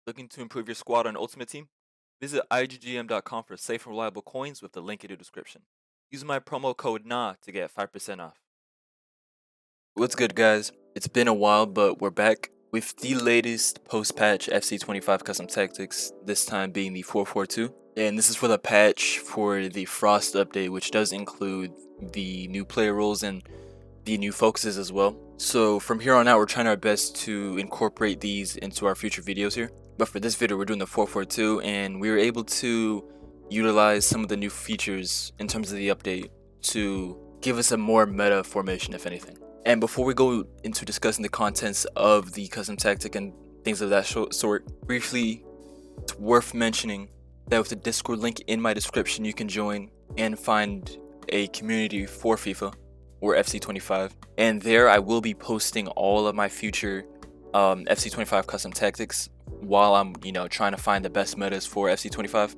Looking to improve your squad on Ultimate Team? Visit IGGM.com for safe and reliable coins with the link in the description. Use my promo code NA to get 5% off. What's good, guys? It's been a while, but we're back with the latest post-patch FC25 custom tactics, this time being the 442. And this is for the patch for the Frost update, which does include the new player roles and the new focuses as well. So from here on out, we're trying our best to incorporate these into our future videos here. But for this video, we're doing the 442, and we were able to utilize some of the new features in terms of the update to give us a more meta formation, if anything. And before we go into discussing the contents of the custom tactic and things of that sort, briefly, it's worth mentioning that with the Discord link in my description, you can join and find a community for FIFA or FC25, and there I will be posting all of my future FC25 custom tactics while I'm trying to find the best metas for FC25,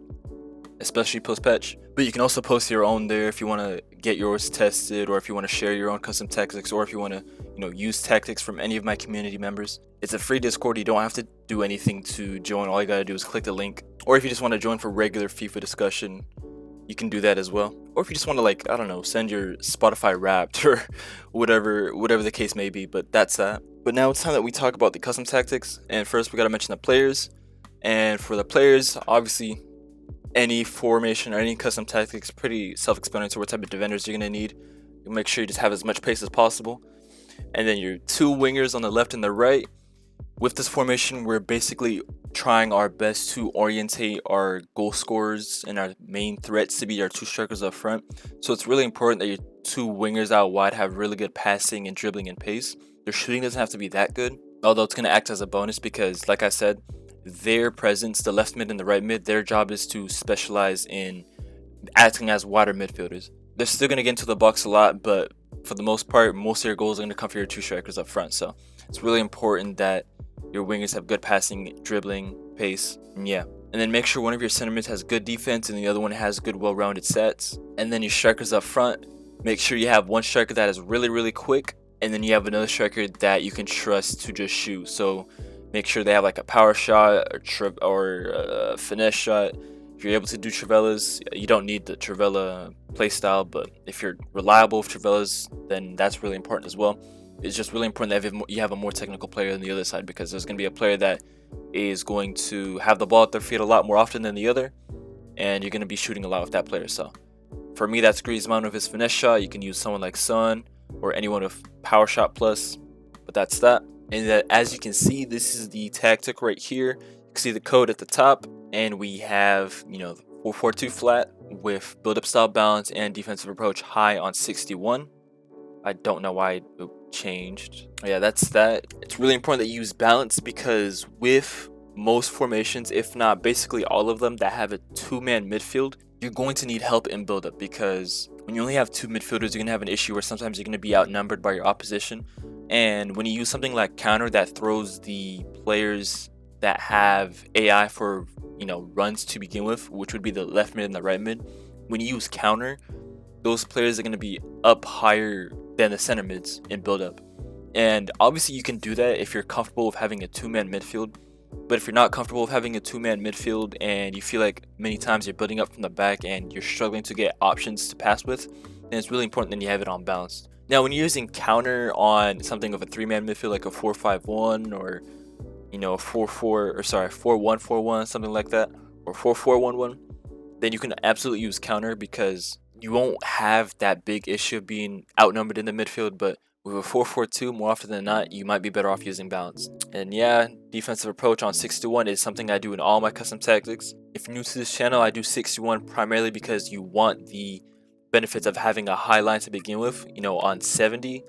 especially post patch. But you can also post your own there if you want to get yours tested, or if you want to share your own custom tactics, or if you want to use tactics from any of my community members. It's a free Discord. You don't have to do anything to join. All you gotta do is click the link, or if you just want to join for regular FIFA discussion, you can do that as well. Or if you just want to, I don't know, send your Spotify Wrapped or whatever the case may be. But that's that. But now it's time that we talk about the custom tactics. And first we gotta mention the players. And for the players, obviously any formation or any custom tactics, pretty self-explanatory what type of defenders you're gonna need. You make sure you just have as much pace as possible. And then your two wingers on the left and the right. With this formation, we're basically trying our best to orientate our goal scorers and our main threats to be our two strikers up front. So it's really important that your two wingers out wide have really good passing and dribbling and pace. Their shooting doesn't have to be that good, although it's going to act as a bonus because, like I said, their presence, the left mid and the right mid, their job is to specialize in acting as wider midfielders. They're still going to get into the box a lot, but for the most part, most of your goals are going to come from your two strikers up front. So it's really important that your wingers have good passing, dribbling, pace, and then make sure one of your center mids has good defense and the other one has good well-rounded sets. And then your strikers up front, make sure you have one striker that is really quick, and then you have another striker that you can trust to just shoot. So make sure they have like a power shot or a finesse shot. If you're able to do Trivelas, you don't need the Trivela playstyle, but if you're reliable with Trivelas, then that's really important as well. It's just really important that you have a more technical player on the other side, because there's going to be a player that is going to have the ball at their feet a lot more often than the other, and you're going to be shooting a lot with that player. So for me, that's Griezmann with his finesse shot. You can use someone like Son or anyone with power shot plus, but that's that. And that, as you can see, this is the tactic right here. You can see the code at the top, and we have 442 flat with build-up style balance and defensive approach high on 61. I don't know why it changed. Yeah, that's that. It's really important that you use balance, because with most formations, if not basically all of them that have a two-man midfield, you're going to need help in build-up, because when you only have two midfielders, you're going to have an issue where sometimes you're going to be outnumbered by your opposition. And when you use something like counter that throws the players that have AI for runs to begin with, which would be the left mid and the right mid, when you use counter, those players are going to be up higher than the center mids in build-up. And obviously you can do that if you're comfortable with having a two-man midfield. But if you're not comfortable with having a two-man midfield and you feel like many times you're building up from the back and you're struggling to get options to pass with, then it's really important that you have it on balance. Now, when you're using counter on something of a three-man midfield like a 4-5-1 or 4-1-4-1, something like that, or 4-4-1-1, then you can absolutely use counter, because you won't have that big issue of being outnumbered in the midfield. But with a 4-4-2, more often than not, you might be better off using balance. And yeah, defensive approach on 61 is something I do in all my custom tactics. If you're new to this channel, I do 61 primarily because you want the benefits of having a high line to begin with, on 70.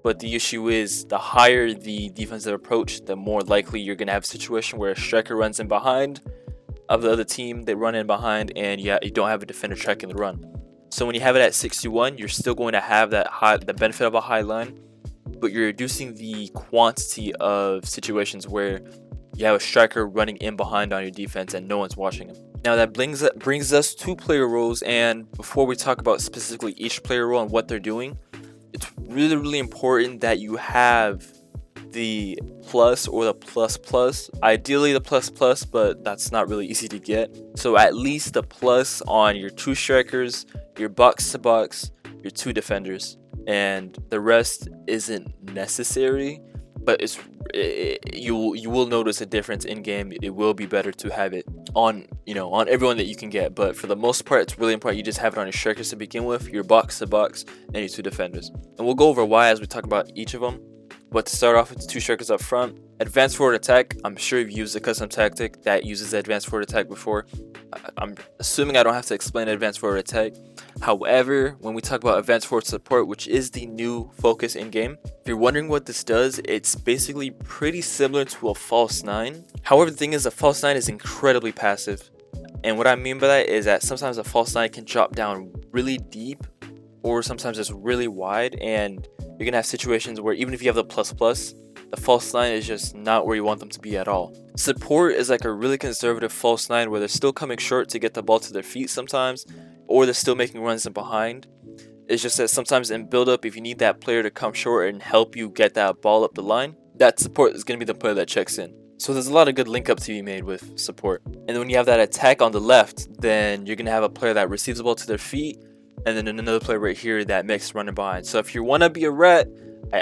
But the issue is, the higher the defensive approach, the more likely you're going to have a situation where a striker runs in behind of the other team. They run in behind, and you don't have a defender tracking the run. So when you have it at 61, you're still going to have the benefit of a high line, but you're reducing the quantity of situations where you have a striker running in behind on your defense and no one's watching him. Now that brings us to player roles, and before we talk about specifically each player role and what they're doing, it's really important that you have the plus or the plus plus. Ideally the plus plus, but that's not really easy to get. So at least the plus on your 2 strikers, your box to box, your 2 defenders, and the rest isn't necessary, but you will notice a difference in game. It will be better to have it on on everyone that you can get, but for the most part it's really important you just have it on your strikers to begin with, your box to box, and your 2 defenders. And we'll go over why as we talk about each of them. But to start off with the 2 strikers up front, advanced forward attack. I'm sure you've used a custom tactic that uses the advanced forward attack before. I'm assuming I don't have to explain advanced forward attack. However, when we talk about advanced forward support, which is the new focus in game, if you're wondering what this does, it's basically pretty similar to a false 9. However, the thing is, a false 9 is incredibly passive. And what I mean by that is that sometimes a false 9 can drop down really deep, or sometimes it's really wide, and you're gonna have situations where even if you have the plus plus, the false 9 is just not where you want them to be at all. Support is like a really conservative false 9 where they're still coming short to get the ball to their feet sometimes, or they're still making runs in behind. It's just that sometimes in build up, if you need that player to come short and help you get that ball up the line, that support is gonna be the player that checks in. So there's a lot of good link up to be made with support. And then when you have that attack on the left, then you're gonna have a player that receives the ball to their feet, and then another player right here that makes running behind. So if you want to be a rat,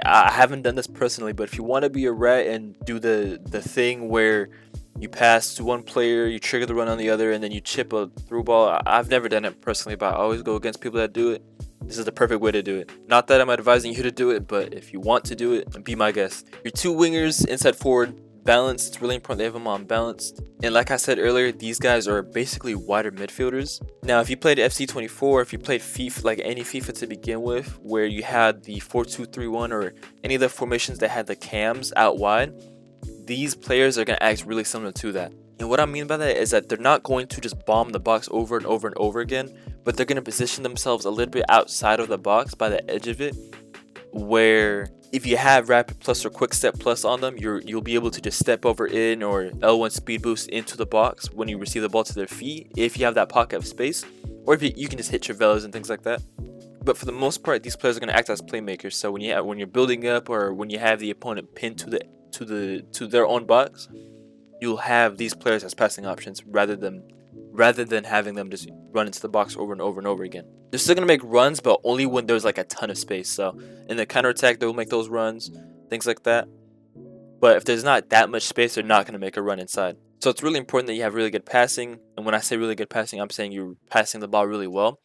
I haven't done this personally, but if you want to be a rat and do the thing where you pass to one player, you trigger the run on the other, and then you chip a through ball, I've never done it personally, but I always go against people that do it. This is the perfect way to do it. Not that I'm advising you to do it, but if you want to do it, be my guest. Your 2 wingers, inside forward, balanced. It's really important they have them on balanced. And like I said earlier, these guys are basically wider midfielders. Now if you played FC24, if you played FIFA, like any FIFA to begin with, where you had the 4-2-3-1 or any of the formations that had the cams out wide, these players are going to act really similar to that. And what I mean by that is that they're not going to just bomb the box over and over and over again, but they're going to position themselves a little bit outside of the box by the edge of it, where if you have rapid plus or quick step plus on them, you'll be able to just step over in or L1 speed boost into the box when you receive the ball to their feet if you have that pocket of space, or if you can just hit Travellas and things like that. But for the most part, these players are going to act as playmakers. So when you're building up, or when you have the opponent pinned to their own box, you'll have these players as passing options rather than having them just run into the box over and over and over again. They're still going to make runs, but only when there's like a ton of space. So in the counter attack, they'll make those runs, things like that. But if there's not that much space, they're not going to make a run inside. So it's really important that you have really good passing. And when I say really good passing, I'm saying you're passing the ball really well.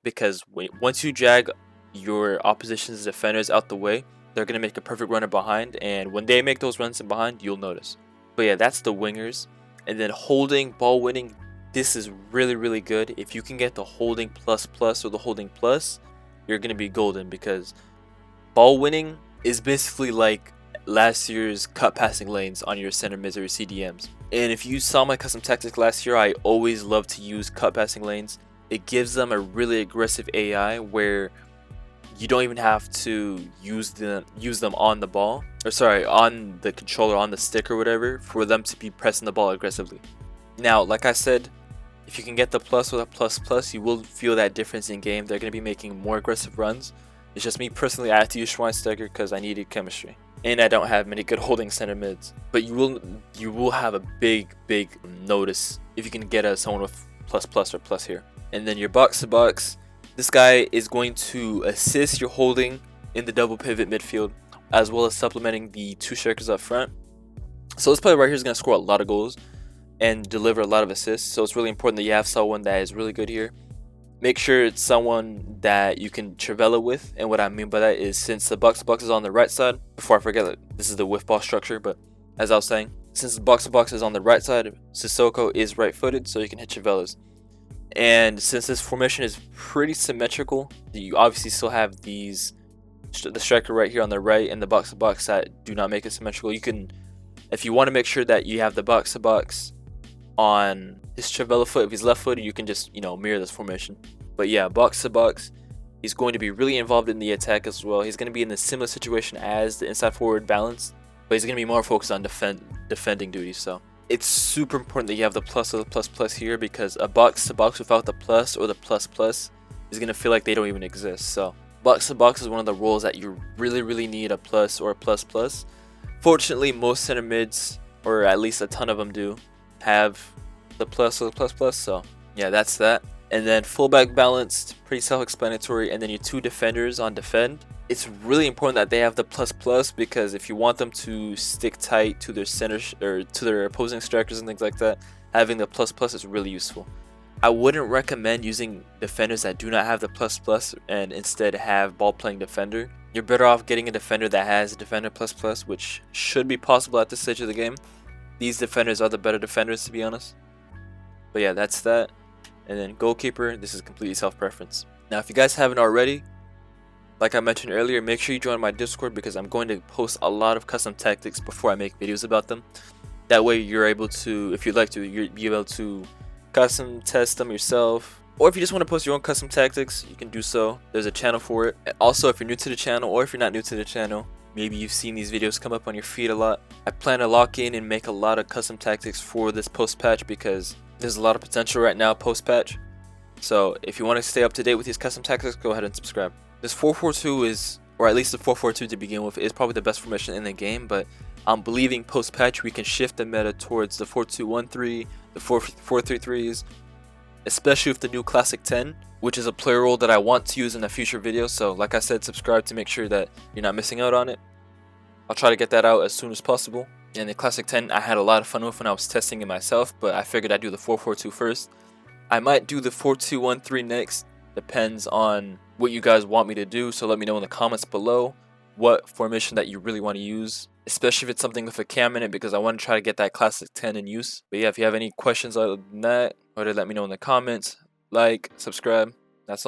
Because once you drag your opposition's defenders out the way, they're going to make a perfect runner behind. And when they make those runs in behind, you'll notice. But yeah, that's the wingers. And then holding, ball winning. This is really, really good. If you can get the holding plus plus or the holding plus, you're going to be golden, because ball winning is basically like last year's cut passing lanes on your center mids or your CDMs. And if you saw my custom tactic last year, I always love to use cut passing lanes. It gives them a really aggressive AI where you don't even have to use them on the ball, or sorry, on the controller, on the stick or whatever, for them to be pressing the ball aggressively. Now, like I said, if you can get the plus or the plus plus, you will feel that difference in game. They're going to be making more aggressive runs. It's just me personally, I had to use Schweinsteiger because I needed chemistry, and I don't have many good holding center mids. But you will have a big notice if you can get someone with plus plus or plus here. And then your box to box, this guy is going to assist your holding in the double pivot midfield, as well as supplementing the 2 strikers up front. So this player right here is going to score a lot of goals and deliver a lot of assists. So it's really important that you have someone that is really good here. Make sure it's someone that you can Travella with. And what I mean by that is, since the box to box is on the right side, before I forget, this is the whiff ball structure, but as I was saying, since the box to box is on the right side, Sissoko is right footed, so you can hit Travellas. And since this formation is pretty symmetrical, you obviously still have the striker right here on the right and the box to box that do not make it symmetrical. You can, if you want to make sure that you have the box to box on his Travella foot, if he's left footed, you can just mirror this formation. But yeah, box to box, he's going to be really involved in the attack as well. He's going to be in a similar situation as the inside forward balance, but he's going to be more focused on defending duties. So it's super important that you have the plus or the plus plus here, because a box to box without the plus or the plus plus is going to feel like they don't even exist. So box to box is one of the roles that you really need a plus or a plus plus, Fortunately, most center mids, or at least a ton of them do, have the plus or the plus plus. So yeah, that's that. And then fullback balanced, pretty self-explanatory. And then your two defenders on defend. It's really important that they have the plus plus, because if you want them to stick tight to their center or to their opposing strikers and things like that, having the plus plus is really useful. I wouldn't recommend using defenders that do not have the plus plus and instead have ball playing defender. You're better off getting a defender that has a defender plus plus, which should be possible at this stage of the game. These defenders are the better defenders, to be honest. But yeah, that's that. And then goalkeeper, this is completely self-preference. Now, if you guys haven't already, like I mentioned earlier, make sure you join my Discord, because I'm going to post a lot of custom tactics before I make videos about them. That way you're able to, if you'd like to, you'll be able to custom test them yourself. Or if you just want to post your own custom tactics, you can do so. There's a channel for it. And also, if you're new to the channel, or if you're not new to the channel, maybe you've seen these videos come up on your feed a lot, I plan to lock in and make a lot of custom tactics for this post-patch, because there's a lot of potential right now post-patch. So if you want to stay up to date with these custom tactics, go ahead and subscribe. This 4-4-2 is, or at least the 4-4-2 to begin with, is probably the best formation in the game, but I'm believing post-patch we can shift the meta towards the 4-2-1-3, the 4-3-3s, especially with the new Classic 10, which is a player role that I want to use in a future video. So like I said, subscribe to make sure that you're not missing out on it. I'll try to get that out as soon as possible. And the Classic 10 I had a lot of fun with when I was testing it myself, but I figured I'd do the 4-4-2 first. I might do the 4-2-1-3 next, depends on what you guys want me to do, so let me know in the comments below what formation that you really want to use, especially if it's something with a cam in it, because I want to try to get that Classic 10 in use. But yeah, if you have any questions other than that, or let me know in the comments. Like, subscribe, that's all.